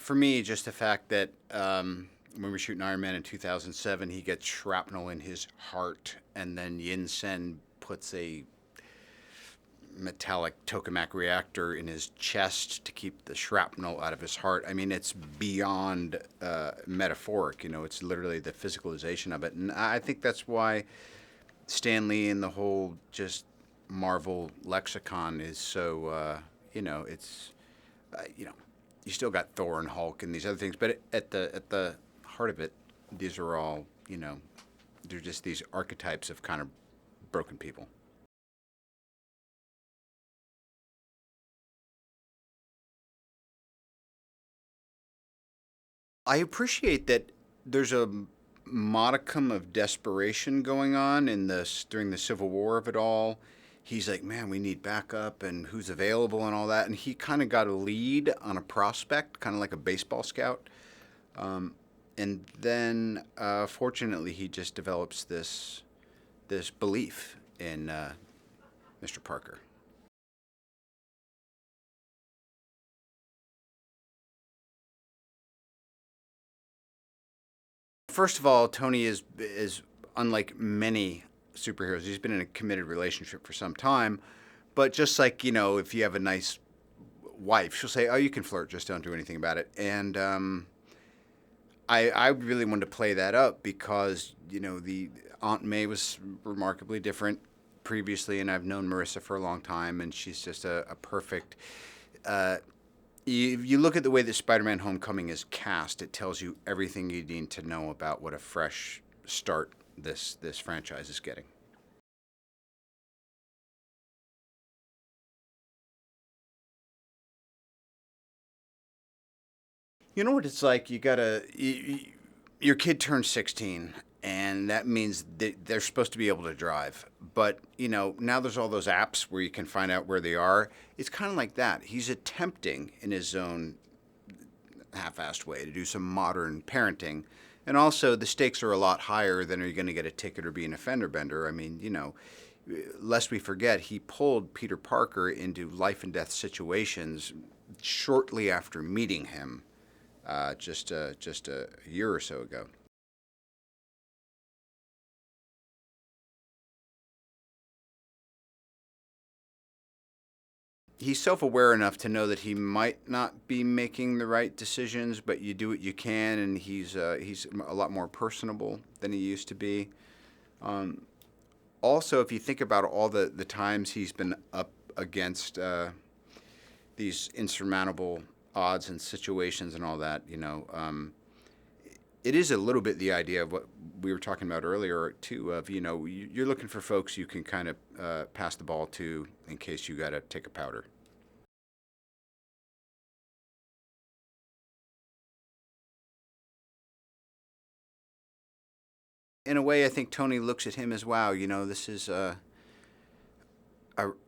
For me, just the fact that when we were shooting Iron Man in 2007, he gets shrapnel in his heart, and then Yinsen puts a metallic tokamak reactor in his chest to keep the shrapnel out of his heart. I mean, it's beyond metaphoric. It's literally the physicalization of it, and I think that's why Stan Lee and the whole just Marvel lexicon is so. It's you know, you still got Thor and Hulk and these other things, but at the heart of it, these are all they're just these archetypes of kind of broken people. I appreciate that there's a modicum of desperation going on in this during the Civil War of it all. He's like, man, we need backup and who's available and all that, and he kind of got a lead on a prospect, kind of like a baseball scout. And then, fortunately, he just develops this belief in Mr. Parker. First of all, Tony is unlike many superheroes. He's been in a committed relationship for some time, but just like if you have a nice wife, she'll say, "Oh, you can flirt, just don't do anything about it." And I really wanted to play that up because the Aunt May was remarkably different previously, and I've known Marissa for a long time, and she's just a perfect. Uh, you look at the way that Spider-Man: Homecoming is cast; it tells you everything you need to know about what a fresh start this franchise is getting. You know what it's like? Your kid turns 16, and that means they're supposed to be able to drive. But now there's all those apps where you can find out where they are. It's kind of like that. He's attempting in his own half-assed way to do some modern parenting. And also, the stakes are a lot higher than are you going to get a ticket or be an offender bender. I mean, lest we forget, he pulled Peter Parker into life and death situations shortly after meeting him, just a year or so ago. He's self-aware enough to know that he might not be making the right decisions, but you do what you can, and he's a lot more personable than he used to be. Um, Also, if you think about all the times he's been up against these insurmountable odds and situations and all that, it is a little bit the idea of what we were talking about earlier too. Of you're looking for folks you can kind of pass the ball to in case you got to take a powder. In a way, I think Tony looks at him as, wow, this is a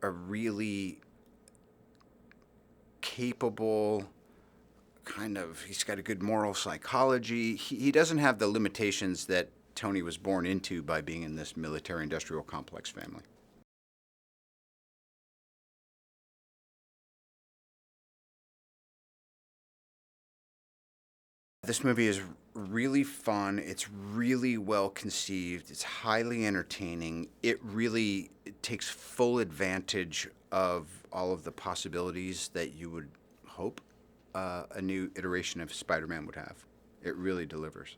really capable kind of. He's got a good moral psychology. He doesn't have the limitations that Tony was born into by being in this military-industrial complex family. This movie is really fun. It's really well conceived. It's highly entertaining. It takes full advantage of all of the possibilities that you would hope a new iteration of Spider-Man would have. It really delivers.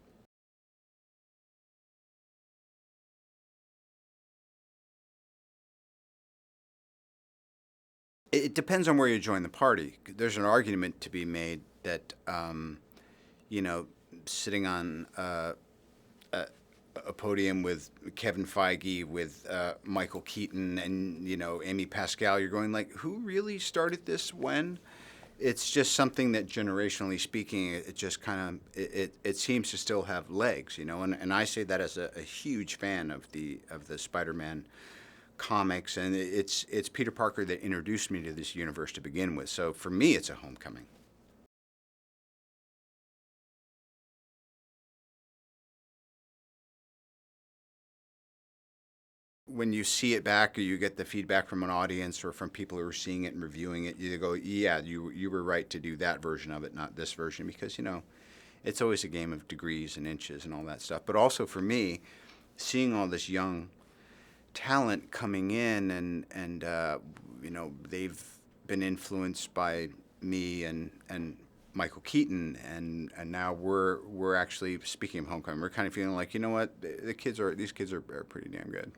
It depends on where you join the party. There's an argument to be made that you know, sitting on a podium with Kevin Feige, with Michael Keaton, and Amy Pascal, you're going like, who really started this when? It's just something that generationally speaking, it just kind of it seems to still have legs, and I say that as a huge fan of the Spider-Man comics, and it's Peter Parker that introduced me to this universe to begin with. So for me, it's a homecoming. when you see it back, or you get the feedback from an audience or from people who are seeing it and reviewing it, you go, yeah, you were right to do that version of it, not this version, because it's always a game of degrees and inches and all that stuff. But also for me, seeing all this young talent coming in, and they've been influenced by me and Michael Keaton, and now we're actually, speaking of Homecoming, we're kind of feeling like, you know what, these kids are pretty damn good.